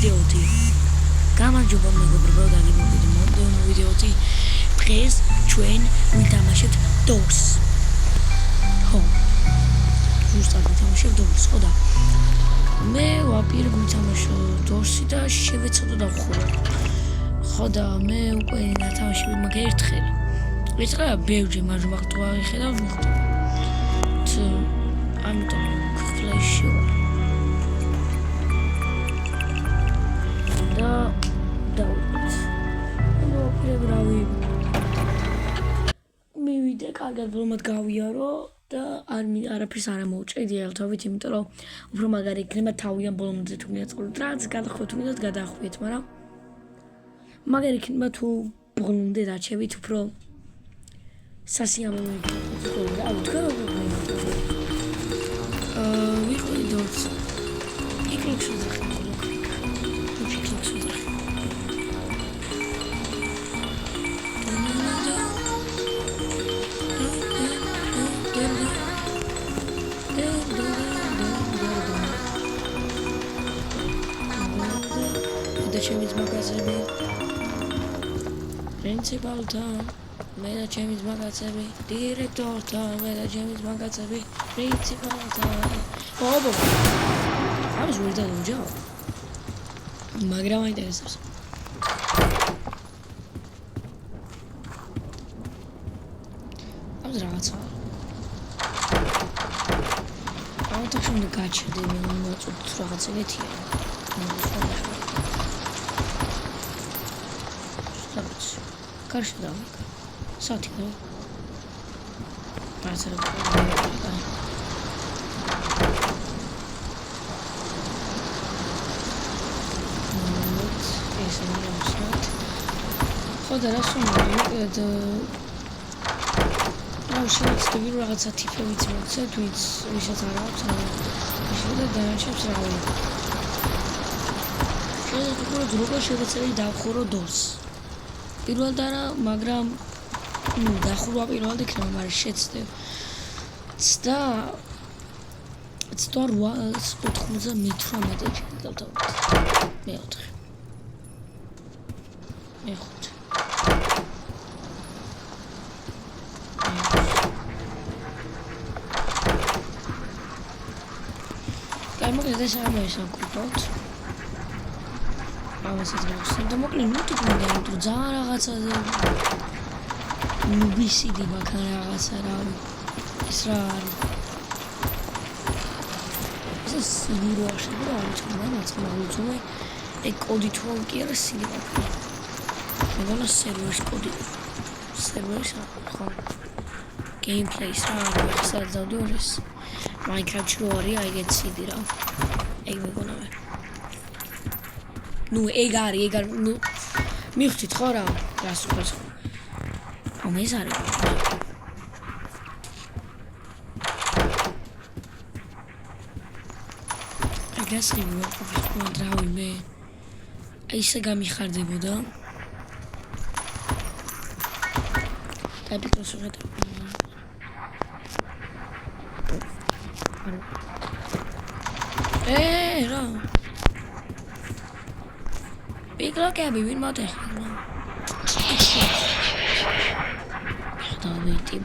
ვიდეოთი. გამარჯობა მეგობრებო, დაგიმოვიდეთ მომდევნო ვიდეოთი. დღეს ჩვენ ვითამაშებთ Doors. ხო. ზუსტად ვითამაშებთ Doors, ხო და მე ვაპირებ ვითამაშო Doors-ი და შევეცადო დავხურო. ხო და მე უკვე ნათამაშები მაგ ერთხელ. ერთხელ ბევრი მაგრამ ვახტო აღიხედავ მოხდა. ამიტომ ფლეში ვარ. და დავით. ნუ ვფრებრავი. მივიდე კარგად ბლომად გავიარო და არაფერს არ ამოვჭედი ელთობით, იმიტომ რომ უფრო მაგარი იქნება თავიან ბოლომდე თუ გინდათ წყურთ რაც გადახვეთ თუ გინდათ გადახვით, მაგრამ მაგარი იქნება თუ ბოლომდე დაჩევით უფრო სასიამოვნო იქნება. რა ვთქვა? ვიყავი Doors. იკლიქს ვძახი. და ჩემი მაგაზები პრინციპალთან მე და ჩემი მაგაზები დირექტორთან მე და ჩემი მაგაზები პრინციპალთან ობო ამის ვერ დავუჯო მაგრამ აინტერესებს ამის რაღაცა აუთოშენ და გაჩერდი მე მოწუთ რაღაც ეგეთია კარში და სათიკო პარცერა ეს είναι უსმოთ ხო და რა სულ და შეიძლება რაღაცა ტიპებიც მოგცეთ ვისაც არ აქვს შეიძლება დაანჩებს რავი შეიძლება როგორ შევეცადე დავხურო Doors პირველად არა, მაგრამ დახურვა პირველად იქნება, მაგრამ შეცდე. ცდა 98 გავთავოთ. მეოთხე. მეხუთე. გამოკლედ ეს ამას ვაკეთებთ. ამასაც გავხსენ და მოკლედ ნუ თქვენდა თუ ძალიან რაღაცა ნუბისიდი მაგა რაღაცა რა ეს რა არის ეს სიგუროაში და არჩევა მაცხმალუძმე ეგ კოდი თუ კი არა სიგურა მეგონა სერვერის კოდი სერვერის ხო გეიმპლეის რა სადაც დავდიოდეს Minecraft-ში რო არის ეგეთ სიდი რა ეგ მეგონა მე ნუ ეგ არის ნუ მივხვდით ხო რა რას უყურს ამ ეს არის აგას იმო ყოფილი მე ისე გამიხარდებოდა ტაიპიკოს უღეთ რა Picklokები ვინ მოდეხება? დავიტი.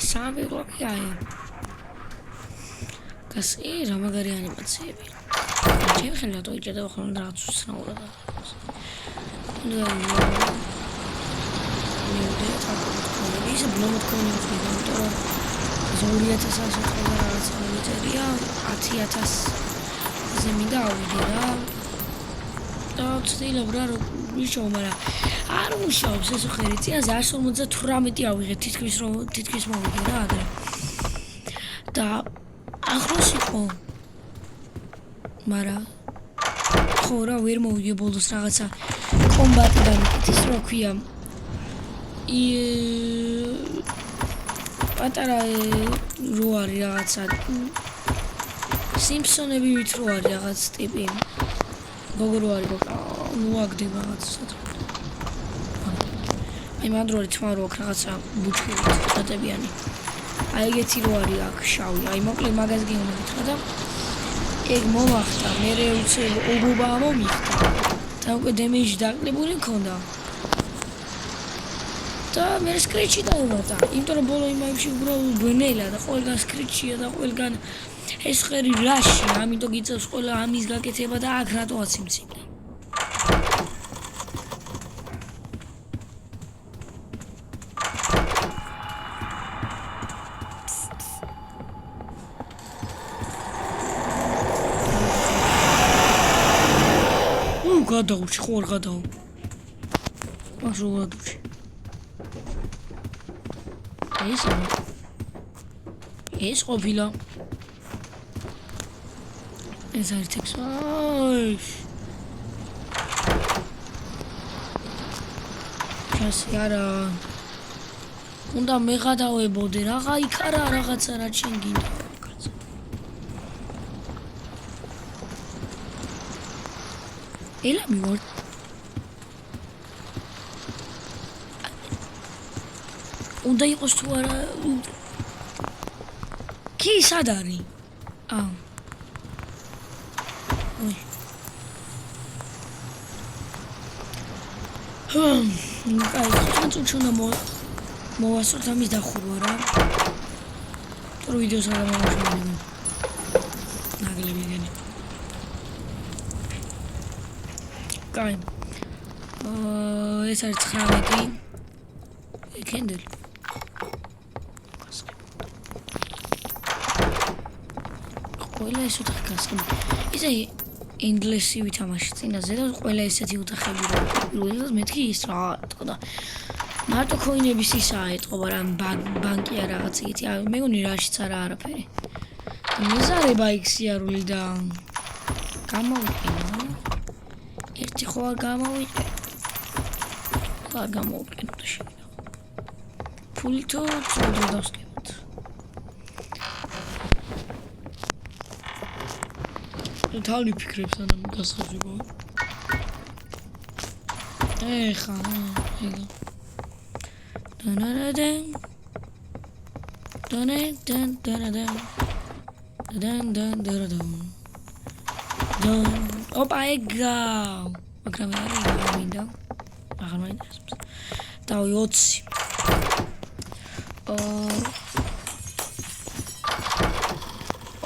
სამი პიკლოკი აი. გასი რა მაგარი ანიმაციები. ჩემ ხელა თუ იჭერდა ხოლმე რაღაც უცნაურად. ისე ბლომად კონიუხი გამტო 2000 რაღაც მიწერია 10000 ზე მინდა ავიდე რა და ვცდილობ რა ვიშოვ მაგრამ არ ვუშავებს ეს ხერი წიაზე 158 ავიღე თითქმის მოვიდე რა ადრე და ახლოს იყო მაგრამ ხო რა ვერ მოვიდე ბოლოს რაღაცა კომბატიდან ის რო ქვია პატარა რო არის რაღაცა სიმფსონები ვით რო არის რაღაც ტიპი როგორ არის ნუ აგდება რაღაცა აი მანდრორი თმა რო აქვს რაღაცა ბუჩქებით დატებიანი აი ეგეთი რო არის აქ შავი აი მოკლედ მაგას გიგიქრა და ეგ მომახდა მე უცებ ობობა მომიხდა და უკვე დემეიჯი დაკლებული მქონდა და მე სკრეჩი დაემატა იმიტომ რომ ბოლო იმებში უბრალოდ ბნელა და ყველგან სკრეჩია და ყველგან ეს ხერი რაში ამიტომ გიწევს ყველა ამის გაკეთება და აქ რატოაც იმცინდა გადაურჩი ხო არ გადაო მაშინ გადაურჩი ეს ყოფილა ეს არის ტექსტი არა უნდა მე გადავებოდე რაღა იქ არა რაღაცა რა ჩენ გინდა ელა მივარ უნდა იყოს თუ არა კი სად არის აი ხანწუჩუნა მოვასწორთ ამის დახურვა რა თორე ვიდეოს არ მომაშორებენ ნაგლები გენი კაი ეს არის 19 კენდელი ყველა ეს ოთახი გასხმი ისე ინგლისი ვითამაში წინაზე და ყველა ესეთი ოთახები რა პირველად მეთქი ის რა თქო მარტო კოინების ისაა ეთყობა რა ბანკი არა რაღაც იგეთი მე მგონი რაშიც არაფერი მეზარება იქ სიარული და გამოვიყენო ერთი ხო არ გამოვიყენო არ გამოვიყენო და შევიდა ფული თუ წოდო დავსკებოთ თალი ფიქრებს ანამ გასხებო ეხა ეგა დანადან ოპა ეგა მაგრამ არ მინდა აღარ მაინტერესებს დავი 20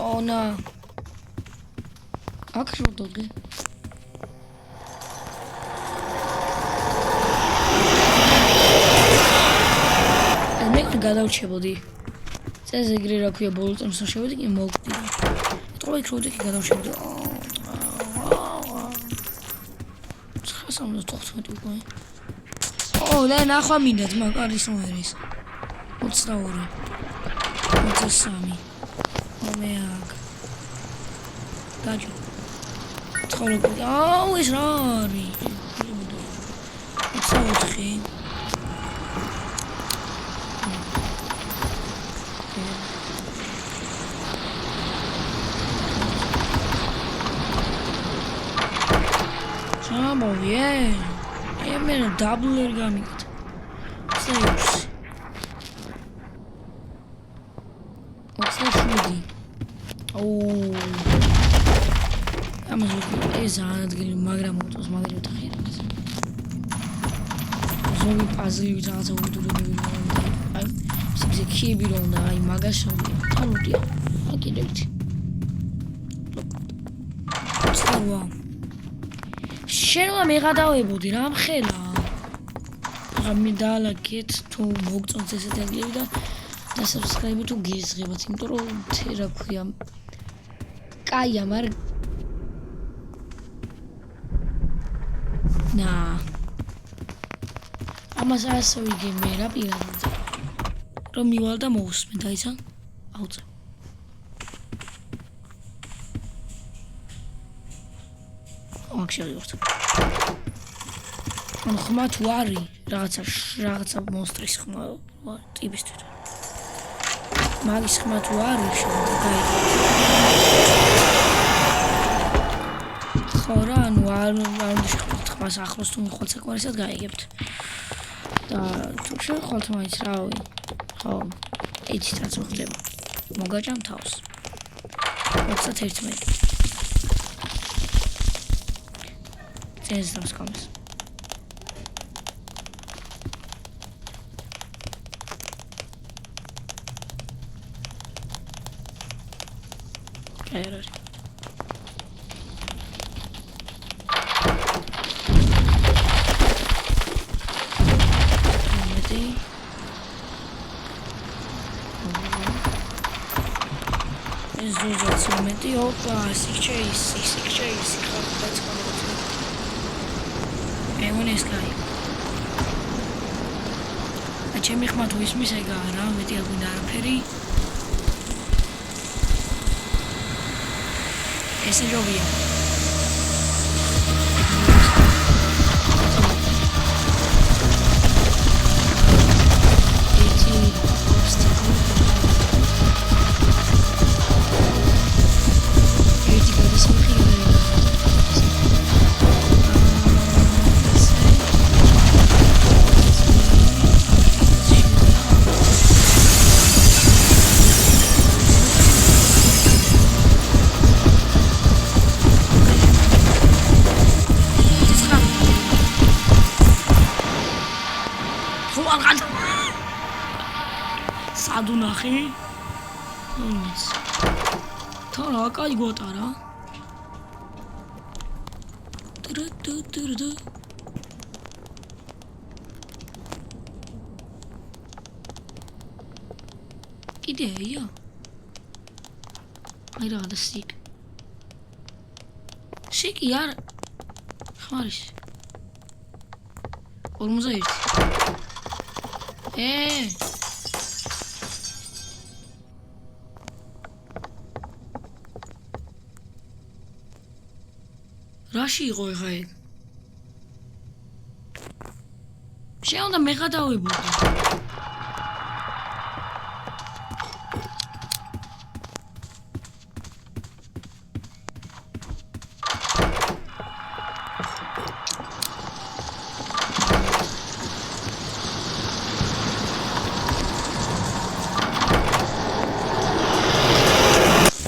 ონა აქ რო დოდი მე გადავჩებოდი წეს ეგრე რა ქვია ბოლო წამს შევედი კი მოვკვდი ეთქვა იქ რო დიქი გადავჩებოდი 915 უკვე და ნახვა მინდა ძმა კარის ნომერის 22 23 მე აქ დაჯო ცხოვრობ ეს რა არის 24 Bien. I'm in a double origami. What's that shooting? Oh. I'm is hard getting magram was mother to hear. So we pass you to the I see the key below the magash. I get it. What's that one? შენმა მე გადავებოდი რა მხელა რა მიდალაკეთ თუ მოგწონს ესეთი აგლები და subscribe თუ გიზღებათ იმიტომ რომ რა ქვია კაია მაგრამ ნა ამას ასე ვიგე მე რა პირადად რომ მივალ და მოусმე დაიცა აუწე აღშევიოთ. ან ხმა თუ არის რაღაცა მონსტრის ხმა ტიპის თვით. მაგის ხმა თუ არის შეგაიგეთ. ხო რა, ანუ არ უნდა შეხოთ ხმას ახლოს თუ მიხვალ საკმარისად გაიგებთ. და თუ შეხვალთ მაინც რავი. ხო. იცით რაც მოხდება. მოგაჭამ თავს. 31. წეს დამსკამს. ერორი. ზუზაცმეტი ოპა სიქჩეისი ხალხაც გამოწვე ემონეს კაი ჩემი ხმა თუ ისმის ეგაა რა მეტი არ გვინდა არაფერი ესე ჯობია სადუნახი ნიც თორა კაი გოტარა ტრ კიდეა აი რა სიკი არ ხმარის 41 რაში იყო ეხა ეგ? შეუნდა მე გადავებოდი.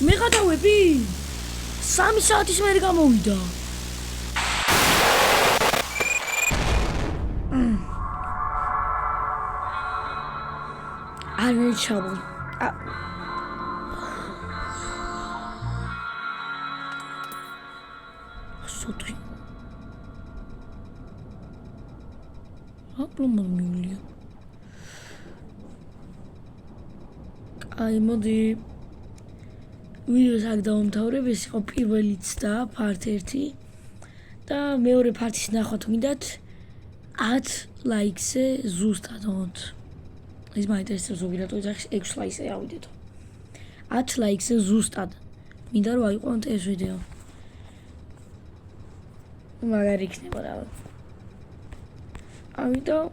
მე გადავები? 3 საათის მერე გამოვიდა. I'm trouble. Sotui. Aploma miulia. Ai modi. ვიდეოს აქ დავამთავრებ, ეს იყო პირველი ცდა, part 1 და მეორე part-ის ნახვა თუ გინდათ 10 ლაიქზე ზუსტად ონთ. ის მაინტერესებს ზოგადად ოჯახის 6 ლაიქზე ავიდეთ. 10 ლაიქზე ზუსტად. მინდა რომ აიყვანოთ ეს ვიდეო. მაგარი იქნება რა. ამიტომ